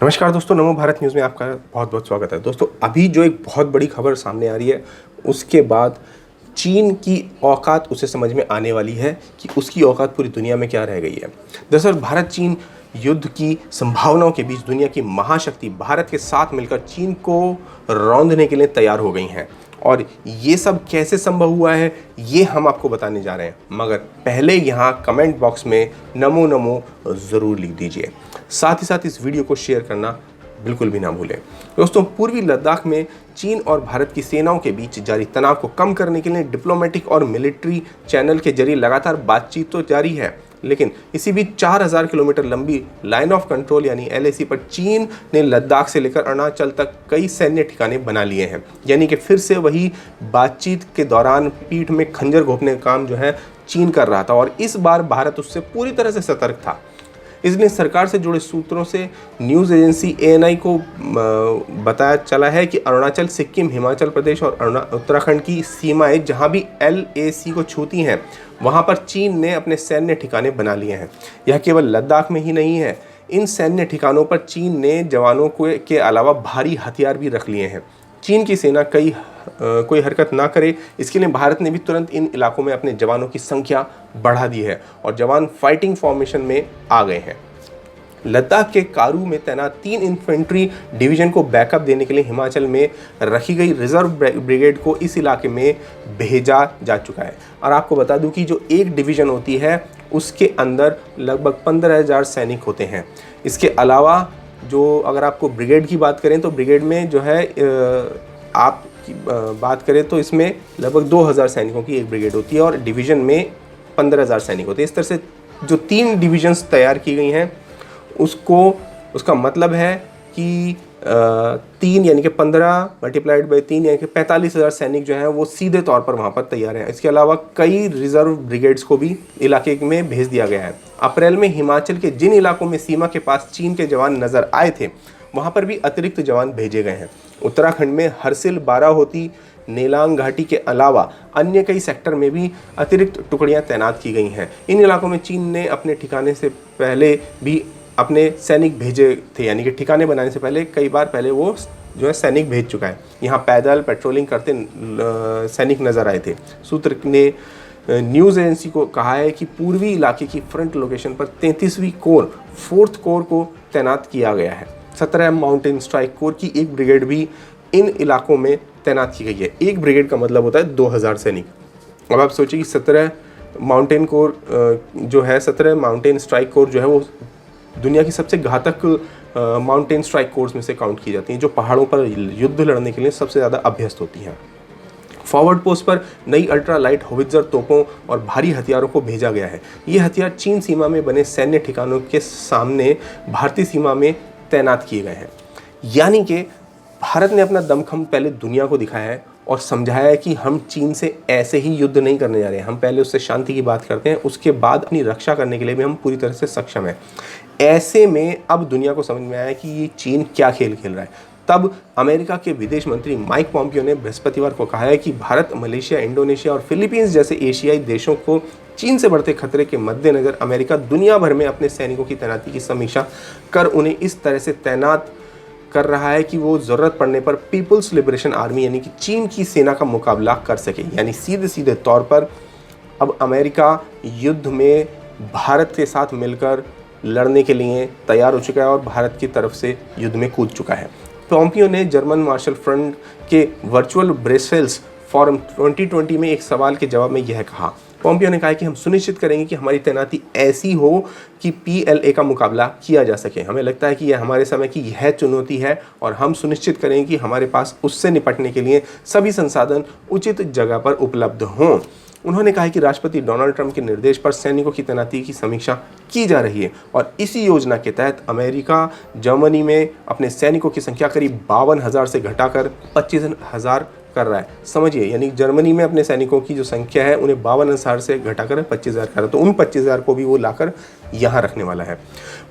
नमस्कार दोस्तों, नमो भारत न्यूज़ में आपका बहुत बहुत स्वागत है। दोस्तों, अभी जो एक बहुत बड़ी खबर सामने आ रही है उसके बाद चीन की औकात उसे समझ में आने वाली है कि उसकी औकात पूरी दुनिया में क्या रह गई है। दरअसल भारत चीन युद्ध की संभावनाओं के बीच दुनिया की महाशक्ति भारत के साथ मिलकर चीन को रौंदने के लिए तैयार हो गई हैं। और ये सब कैसे संभव हुआ है ये हम आपको बताने जा रहे हैं, मगर पहले यहाँ कमेंट बॉक्स में नमो नमो ज़रूर लिख दीजिए। साथ ही साथ इस वीडियो को शेयर करना बिल्कुल भी ना भूलें। दोस्तों, पूर्वी लद्दाख में चीन और भारत की सेनाओं के बीच जारी तनाव को कम करने के लिए डिप्लोमेटिक और मिलिट्री चैनल के जरिए लगातार बातचीत तो जारी है, लेकिन इसी बीच 4000 किलोमीटर लंबी लाइन ऑफ कंट्रोल यानी LAC पर चीन ने लद्दाख से लेकर अरुणाचल तक कई सैन्य ठिकाने बना लिए हैं। यानी कि फिर से वही बातचीत के दौरान पीठ में खंजर घोंपने का काम जो है चीन कर रहा था, और इस बार भारत उससे पूरी तरह से सतर्क था। इसलिए सरकार से जुड़े सूत्रों से न्यूज़ एजेंसी ANI को बताया चला है कि अरुणाचल, सिक्किम, हिमाचल प्रदेश और उत्तराखंड की सीमाएं जहां भी LAC को छूती हैं वहां पर चीन ने अपने सैन्य ठिकाने बना लिए हैं। यह केवल लद्दाख में ही नहीं है, इन सैन्य ठिकानों पर चीन ने जवानों के अलावा भारी हथियार भी रख लिए हैं। चीन की सेना कोई हरकत ना करे, इसके लिए भारत ने भी तुरंत इन इलाकों में अपने जवानों की संख्या बढ़ा दी है और जवान फाइटिंग फॉर्मेशन में आ गए हैं। लद्दाख के कारू में तैनात 3 इन्फेंट्री डिवीजन को बैकअप देने के लिए हिमाचल में रखी गई रिजर्व ब्रिगेड को इस इलाके में भेजा जा चुका है। और आपको बता दूं कि जो एक डिवीजन होती है उसके अंदर लगभग 15,000 सैनिक होते हैं। इसके अलावा जो अगर आपको ब्रिगेड की बात करें तो ब्रिगेड में जो है आप बात करें तो इसमें लगभग 2000 सैनिकों की एक ब्रिगेड होती है और डिवीज़न में 15,000 सैनिक होते हैं। इस तरह से जो 3 डिवीजन्स तैयार की गई हैं उसका मतलब है कि 3 यानी कि 15 मल्टीप्लाइड बाई 3 यानी कि 45,000 सैनिक जो हैं वो सीधे तौर पर वहाँ पर तैयार हैं। इसके अलावा कई रिजर्व ब्रिगेड्स को भी इलाके में भेज दिया गया है। अप्रैल में हिमाचल के जिन इलाकों में सीमा के पास चीन के जवान नजर आए थे वहाँ पर भी अतिरिक्त जवान भेजे गए हैं। उत्तराखंड में हरसिल, बाराहोती, नेलांग घाटी के अलावा अन्य कई सेक्टर में भी अतिरिक्त टुकड़ियां तैनात की गई हैं। इन इलाकों में चीन ने अपने ठिकाने से पहले भी अपने सैनिक भेजे थे, यानी कि ठिकाने बनाने से पहले कई बार पहले वो जो है सैनिक भेज चुका है। यहाँ पैदल पेट्रोलिंग करते सैनिक नजर आए थे। सूत्र ने न्यूज़ एजेंसी को कहा है कि पूर्वी इलाके की फ्रंट लोकेशन पर 33वीं कोर 4th कोर को तैनात किया गया है। 17 माउंटेन स्ट्राइक कोर की एक ब्रिगेड भी इन इलाकों में तैनात की गई है। एक ब्रिगेड का मतलब होता है 2000 सैनिक। अब आप सोचिए कि 17 माउंटेन स्ट्राइक कोर जो है वो दुनिया की सबसे घातक माउंटेन स्ट्राइक कोर्स में से काउंट की जाती हैं, जो पहाड़ों पर युद्ध लड़ने के लिए सबसे ज़्यादा अभ्यस्त होती हैं। फॉरवर्ड पोस्ट पर नई अल्ट्रा लाइट होवित्जर तोपों और भारी हथियारों को भेजा गया है। ये हथियार चीन सीमा में बने सैन्य ठिकानों के सामने भारतीय सीमा में तैनात किए गए हैं। यानी कि भारत ने अपना दमखम पहले दुनिया को दिखाया है और समझाया है कि हम चीन से ऐसे ही युद्ध नहीं करने जा रहे हैं। हम पहले उससे शांति की बात करते हैं, उसके बाद अपनी रक्षा करने के लिए भी हम पूरी तरह से सक्षम हैं। ऐसे में अब दुनिया को समझ में आया कि ये चीन क्या खेल खेल रहा है। तब अमेरिका के विदेश मंत्री माइक पॉम्पियो ने बृहस्पतिवार को कहा है कि भारत, मलेशिया, इंडोनेशिया और फिलीपींस जैसे एशियाई देशों को चीन से बढ़ते खतरे के मद्देनज़र अमेरिका दुनिया भर में अपने सैनिकों की तैनाती की समीक्षा कर उन्हें इस तरह से तैनात कर रहा है कि वो ज़रूरत पड़ने पर पीपल्स लिबरेशन आर्मी यानी कि चीन की सेना का मुकाबला कर सके। यानी सीधे तौर पर अब अमेरिका युद्ध में भारत के साथ मिलकर लड़ने के लिए तैयार हो चुका है और भारत की तरफ से युद्ध में कूद चुका है। पॉम्पियो ने जर्मन मार्शल फ्रंट के वर्चुअल ब्रसेल्स फोरम 2020 में एक सवाल के जवाब में यह कहा। पॉम्पियो ने कहा कि हम सुनिश्चित करेंगे कि हमारी तैनाती ऐसी हो कि PLA का मुकाबला किया जा सके। हमें लगता है कि यह हमारे समय की यह चुनौती है और हम सुनिश्चित करेंगे कि हमारे पास उससे निपटने के लिए सभी संसाधन उचित जगह पर उपलब्ध हों। उन्होंने कहा कि राष्ट्रपति डोनाल्ड ट्रंप के निर्देश पर सैनिकों की तैनाती की समीक्षा की जा रही है और इसी योजना के तहत अमेरिका जर्मनी में अपने सैनिकों की संख्या करीब 52,000 से घटाकर 25,000 कर रहा है। समझिए, यानी जर्मनी में अपने सैनिकों की जो संख्या है उन्हें 52,000 से घटाकर 25,000 कर रहा है, तो उन 25,000 को भी वो लाकर यहाँ रखने वाला है।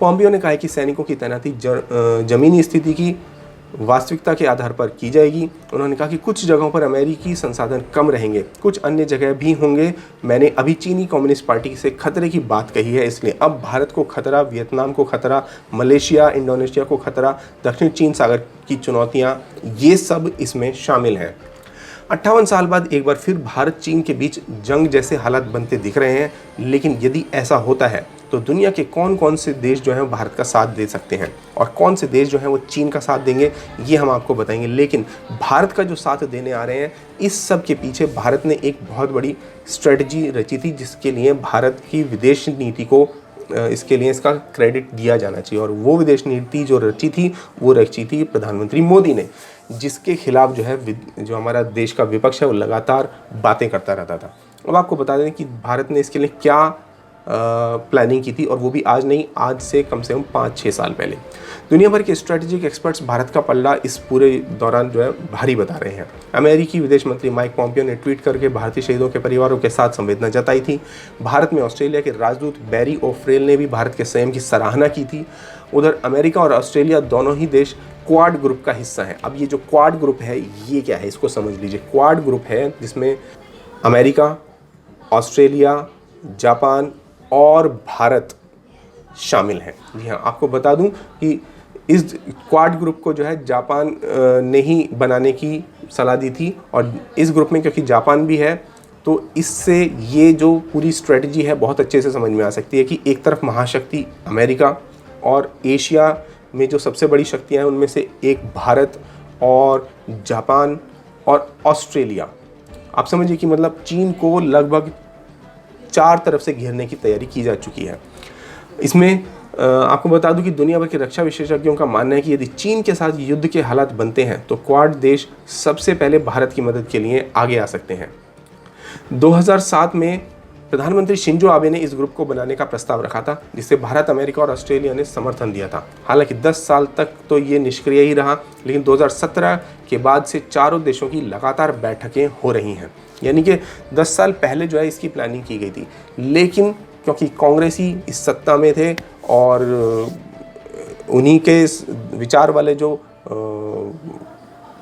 पॉम्पियो ने कहा कि सैनिकों की तैनाती जमीनी स्थिति की वास्तविकता के आधार पर की जाएगी। उन्होंने कहा कि कुछ जगहों पर अमेरिकी संसाधन कम रहेंगे, कुछ अन्य जगह भी होंगे। मैंने अभी चीनी कम्युनिस्ट पार्टी से खतरे की बात कही है, इसलिए अब भारत को खतरा, वियतनाम को खतरा, मलेशिया, इंडोनेशिया को खतरा, दक्षिण चीन सागर की चुनौतियाँ, ये सब इसमें शामिल हैं। 58 साल बाद एक बार फिर भारत चीन के बीच जंग जैसे हालात बनते दिख रहे हैं। लेकिन यदि ऐसा होता है तो दुनिया के कौन कौन से देश जो हैं भारत का साथ दे सकते हैं और कौन से देश जो हैं वो चीन का साथ देंगे, ये हम आपको बताएंगे। लेकिन भारत का जो साथ देने आ रहे हैं, इस सब के पीछे भारत ने एक बहुत बड़ी स्ट्रेटजी रची थी, जिसके लिए भारत की विदेश नीति को इसके लिए इसका क्रेडिट दिया जाना चाहिए। और वो विदेश नीति जो रची थी वो रची थी प्रधानमंत्री मोदी ने, जिसके खिलाफ जो है जो हमारा देश का विपक्ष है वो लगातार बातें करता रहता था। अब आपको बता दें कि भारत ने इसके लिए क्या प्लानिंग की थी, और वो भी आज नहीं, आज से कम 5-6 साल पहले। दुनिया भर के स्ट्रेटेजिक एक्सपर्ट्स भारत का पल्ला इस पूरे दौरान जो है भारी बता रहे हैं। अमेरिकी विदेश मंत्री माइक पॉम्पियो ने ट्वीट करके भारतीय शहीदों के परिवारों के साथ संवेदना जताई थी। भारत में ऑस्ट्रेलिया के राजदूत बैरी ओफ्रेल ने भी भारत के संयम की सराहना की थी। उधर अमेरिका और ऑस्ट्रेलिया दोनों ही देश क्वाड ग्रुप का हिस्सा है। अब ये जो क्वाड ग्रुप है ये क्या है, इसको समझ लीजिए। क्वाड ग्रुप है जिसमें अमेरिका, ऑस्ट्रेलिया, जापान और भारत शामिल हैं। जी हाँ, आपको बता दूं कि इस क्वाड ग्रुप को जो है जापान ने ही बनाने की सलाह दी थी, और इस ग्रुप में क्योंकि जापान भी है तो इससे ये जो पूरी स्ट्रेटजी है बहुत अच्छे से समझ में आ सकती है कि एक तरफ महाशक्ति अमेरिका, और एशिया में जो सबसे बड़ी शक्तियाँ हैं उनमें से एक भारत और जापान और ऑस्ट्रेलिया। आप समझिए कि मतलब चीन को लगभग 4 तरफ से घेरने की तैयारी की जा चुकी है। इसमें आपको बता दूं कि दुनिया भर के रक्षा विशेषज्ञों का मानना है कि यदि चीन के साथ युद्ध के हालात बनते हैं तो क्वाड देश सबसे पहले भारत की मदद के लिए आगे आ सकते हैं। 2007 में प्रधानमंत्री शिंजो आबे ने इस ग्रुप को बनाने का प्रस्ताव रखा था, जिसे भारत, अमेरिका और ऑस्ट्रेलिया ने समर्थन दिया था। हालांकि 10 साल तक तो ये निष्क्रिय ही रहा, लेकिन 2017 के बाद से चारों देशों की लगातार बैठकें हो रही हैं। यानी कि 10 साल पहले जो है इसकी प्लानिंग की गई थी, लेकिन क्योंकि कांग्रेसी इस सत्ता में थे और उन्हीं के विचार वाले जो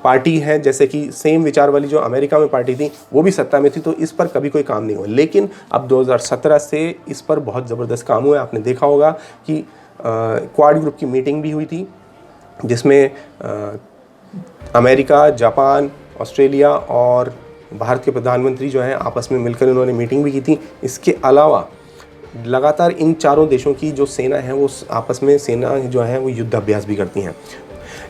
पार्टी है, जैसे कि सेम विचार वाली जो अमेरिका में पार्टी थी वो भी सत्ता में थी, तो इस पर कभी कोई काम नहीं हुआ। लेकिन अब 2017 से इस पर बहुत ज़बरदस्त काम हुआ है। आपने देखा होगा कि क्वाड ग्रुप की मीटिंग भी हुई थी, जिसमें अमेरिका, जापान, ऑस्ट्रेलिया और भारत के प्रधानमंत्री जो हैं आपस में मिलकर उन्होंने मीटिंग भी की थी। इसके अलावा लगातार इन चारों देशों की जो सेना है वो आपस में सेना जो है वो युद्ध अभ्यास भी करती हैं।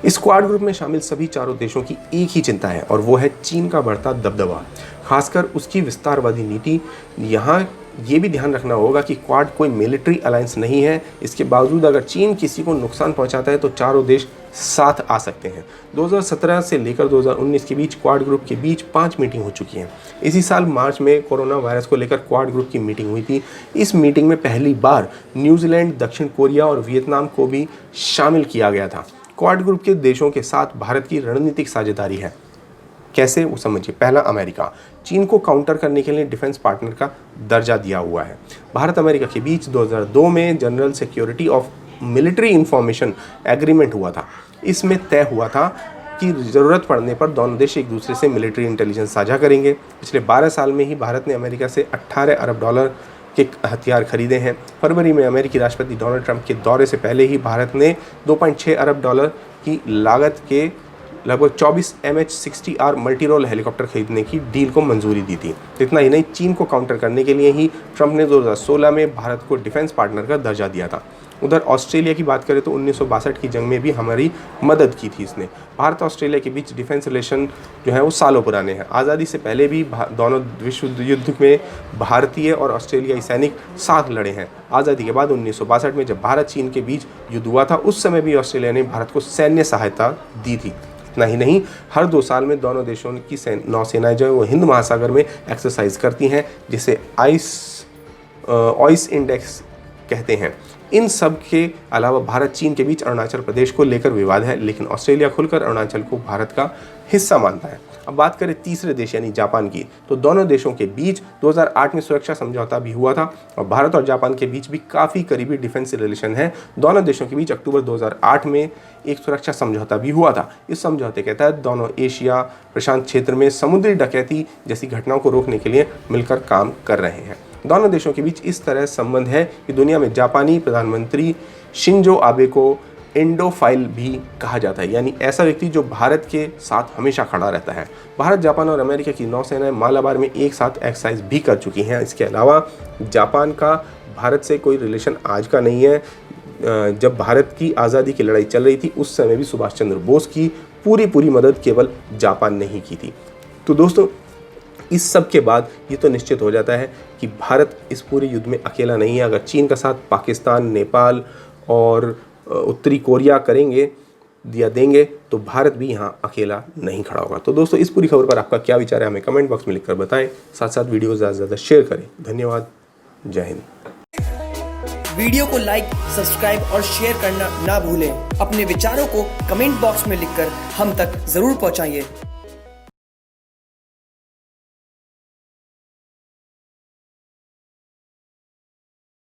इस क्वाड ग्रुप में शामिल सभी चारों देशों की एक ही चिंता है, और वो है चीन का बढ़ता दबदबा, खासकर उसकी विस्तारवादी नीति। यहाँ ये भी ध्यान रखना होगा कि क्वाड कोई मिलिट्री अलायंस नहीं है। इसके बावजूद अगर चीन किसी को नुकसान पहुंचाता है तो चारों देश साथ आ सकते हैं। 2017 से लेकर 2019 के बीच क्वाड ग्रुप के बीच 5 मीटिंग हो चुकी हैं। इसी साल मार्च में कोरोना वायरस को लेकर क्वाड ग्रुप की मीटिंग हुई थी। इस मीटिंग में पहली बार न्यूजीलैंड, दक्षिण कोरिया और वियतनाम को भी शामिल किया गया था। क्वाड ग्रुप के देशों के साथ भारत की रणनीतिक साझेदारी है। कैसे, वो समझिए। पहला, अमेरिका चीन को काउंटर करने के लिए डिफेंस पार्टनर का दर्जा दिया हुआ है। भारत अमेरिका के बीच 2002 में general security of military information agreement हुआ था। इसमें तय हुआ था कि ज़रूरत पड़ने पर दोनों देश एक दूसरे से मिलिट्री इंटेलिजेंस साझा करेंगे। पिछले 12 साल में ही भारत ने अमेरिका से 18 अरब डॉलर के हथियार खरीदे हैं। फरवरी में अमेरिकी राष्ट्रपति डोनाल्ड ट्रंप के दौरे से पहले ही भारत ने 2.6 अरब डॉलर की लागत के लगभग 24 MH-60R मल्टी रोल हेलीकॉप्टर खरीदने की डील को मंजूरी दी थी। इतना ही नहीं, चीन को काउंटर करने के लिए ही ट्रंप ने 2016 में भारत को डिफेंस पार्टनर का दर्जा दिया था। उधर ऑस्ट्रेलिया की बात करें तो 1962 की जंग में भी हमारी मदद की थी इसने। भारत ऑस्ट्रेलिया के बीच डिफेंस रिलेशन जो है वो सालों पुराने हैं। आज़ादी से पहले भी दोनों विश्व युद्ध में भारतीय और ऑस्ट्रेलियाई सैनिक साथ लड़े हैं। आज़ादी के बाद 1962 में जब भारत चीन के बीच युद्ध हुआ था, उस समय भी ऑस्ट्रेलिया ने भारत को सैन्य सहायता दी थी। इतना ही नहीं, हर 2 साल में दोनों देशों की नौसेनाएं जो है वो हिंद महासागर में एक्सरसाइज करती हैं, जिसे ऑइस इंडेक्स कहते हैं। इन सब के अलावा भारत चीन के बीच अरुणाचल प्रदेश को लेकर विवाद है, लेकिन ऑस्ट्रेलिया खुलकर अरुणाचल को भारत का हिस्सा मानता है। अब बात करें तीसरे देश यानी जापान की, तो दोनों देशों के बीच 2008 में सुरक्षा समझौता भी हुआ था और भारत और जापान के बीच भी काफ़ी करीबी डिफेंस रिलेशन है। दोनों देशों के बीच अक्टूबर 2008 में एक सुरक्षा समझौता भी हुआ था। इस समझौते के तहत दोनों एशिया प्रशांत क्षेत्र में समुद्री डकैती जैसी घटनाओं को रोकने के लिए मिलकर काम कर रहे हैं। दोनों देशों के बीच इस तरह संबंध है कि दुनिया में जापानी प्रधानमंत्री शिंजो आबे को इंडोफाइल भी कहा जाता है, यानी ऐसा व्यक्ति जो भारत के साथ हमेशा खड़ा रहता है। भारत, जापान और अमेरिका की नौसेनाएं मालाबार में एक साथ एक्सरसाइज भी कर चुकी हैं। इसके अलावा जापान का भारत से कोई रिलेशन आज का नहीं है। जब भारत की आज़ादी की लड़ाई चल रही थी उस समय भी सुभाष चंद्र बोस की पूरी मदद केवल जापान ने ही की थी। तो दोस्तों, इस सब के बाद ये तो निश्चित हो जाता है कि भारत इस पूरे युद्ध में अकेला नहीं है। अगर चीन का साथ पाकिस्तान, नेपाल और उत्तरी कोरिया करेंगे या देंगे तो भारत भी यहाँ अकेला नहीं खड़ा होगा। तो दोस्तों, इस पूरी खबर पर आपका क्या विचार है हमें कमेंट बॉक्स में लिखकर बताएं। साथ साथ वीडियो ज़्यादा से ज़्यादा शेयर करें। धन्यवाद। जय हिंद। वीडियो को लाइक, सब्सक्राइब और शेयर करना ना भूलें। अपने विचारों को कमेंट बॉक्स में लिखकर हम तक जरूर पहुंचाइए।